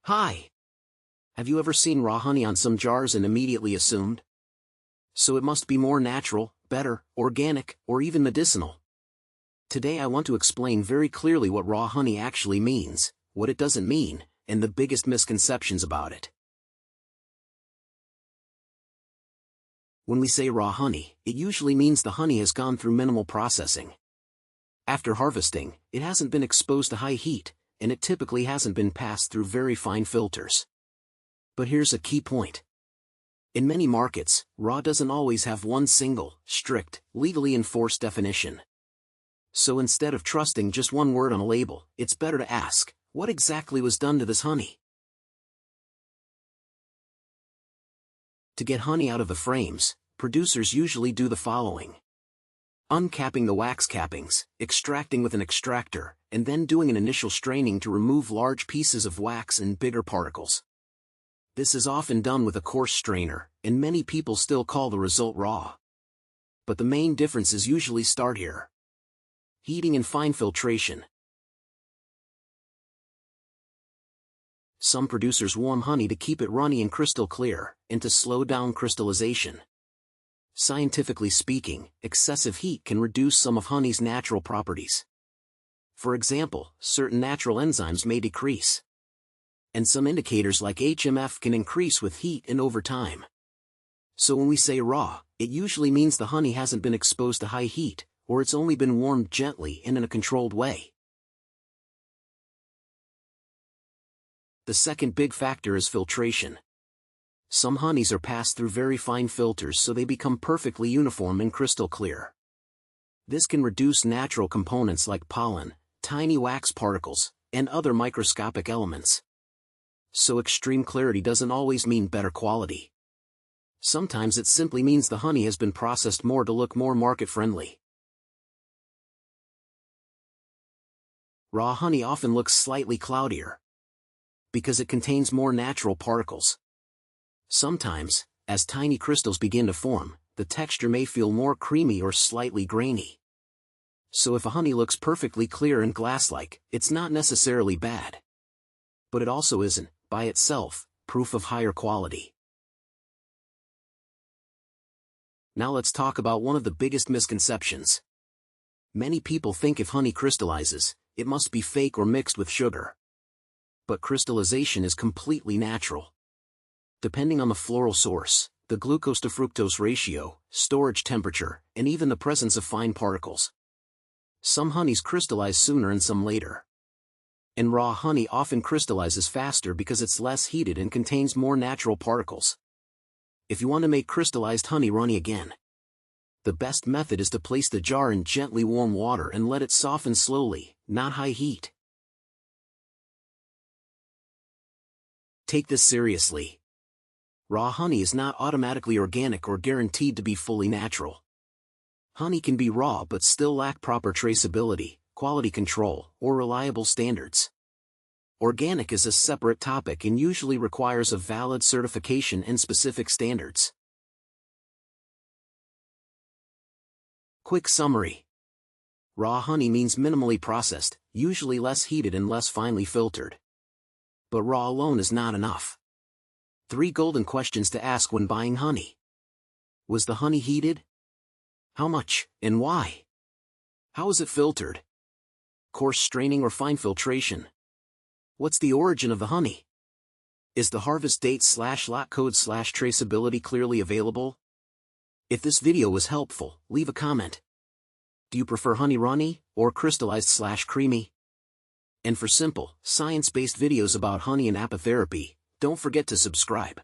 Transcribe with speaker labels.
Speaker 1: Hi! Have you ever seen raw honey on some jars and immediately assumed? So it must be more natural, better, organic, or even medicinal. Today I want to explain very clearly what raw honey actually means, what it doesn't mean, and the biggest misconceptions about it. When we say raw honey, it usually means the honey has gone through minimal processing. After harvesting, it hasn't been exposed to high heat, and it typically hasn't been passed through very fine filters. But here's a key point. In many markets, raw doesn't always have one single, strict, legally enforced definition. So instead of trusting just one word on a label, it's better to ask, what exactly was done to this honey? To get honey out of the frames, producers usually do the following. Uncapping the wax cappings, extracting with an extractor, and then doing an initial straining to remove large pieces of wax and bigger particles. This is often done with a coarse strainer, and many people still call the result raw. But the main differences usually start here. Heating and fine filtration. Some producers warm honey to keep it runny and crystal clear, and to slow down crystallization. Scientifically speaking, excessive heat can reduce some of honey's natural properties. For example, certain natural enzymes may decrease. And some indicators like HMF can increase with heat and over time. So when we say raw, it usually means the honey hasn't been exposed to high heat, or it's only been warmed gently and in a controlled way. The second big factor is filtration. Some honeys are passed through very fine filters so they become perfectly uniform and crystal clear. This can reduce natural components like pollen, tiny wax particles, and other microscopic elements. So extreme clarity doesn't always mean better quality. Sometimes it simply means the honey has been processed more to look more market-friendly. Raw honey often looks slightly cloudier because it contains more natural particles. Sometimes, as tiny crystals begin to form, the texture may feel more creamy or slightly grainy. So if a honey looks perfectly clear and glass-like, it's not necessarily bad. But it also isn't, by itself, proof of higher quality. Now let's talk about one of the biggest misconceptions. Many people think if honey crystallizes, it must be fake or mixed with sugar. But crystallization is completely natural. Depending on the floral source, the glucose to fructose ratio, storage temperature, and even the presence of fine particles. Some honeys crystallize sooner and some later. And raw honey often crystallizes faster because it's less heated and contains more natural particles. If you want to make crystallized honey runny again, the best method is to place the jar in gently warm water and let it soften slowly, not high heat. Take this seriously. Raw honey is not automatically organic or guaranteed to be fully natural. Honey can be raw but still lack proper traceability, quality control, or reliable standards. Organic is a separate topic and usually requires a valid certification and specific standards. Quick summary. Raw honey means minimally processed, usually less heated and less finely filtered. But raw alone is not enough. 3 golden questions to ask when buying honey. Was the honey heated? How much, and why? How is it filtered? Coarse straining or fine filtration? What's the origin of the honey? Is the harvest date/lot code/traceability clearly available? If this video was helpful, leave a comment. Do you prefer honey runny, or crystallized/creamy? And for simple, science-based videos about honey and apitherapy, don't forget to subscribe.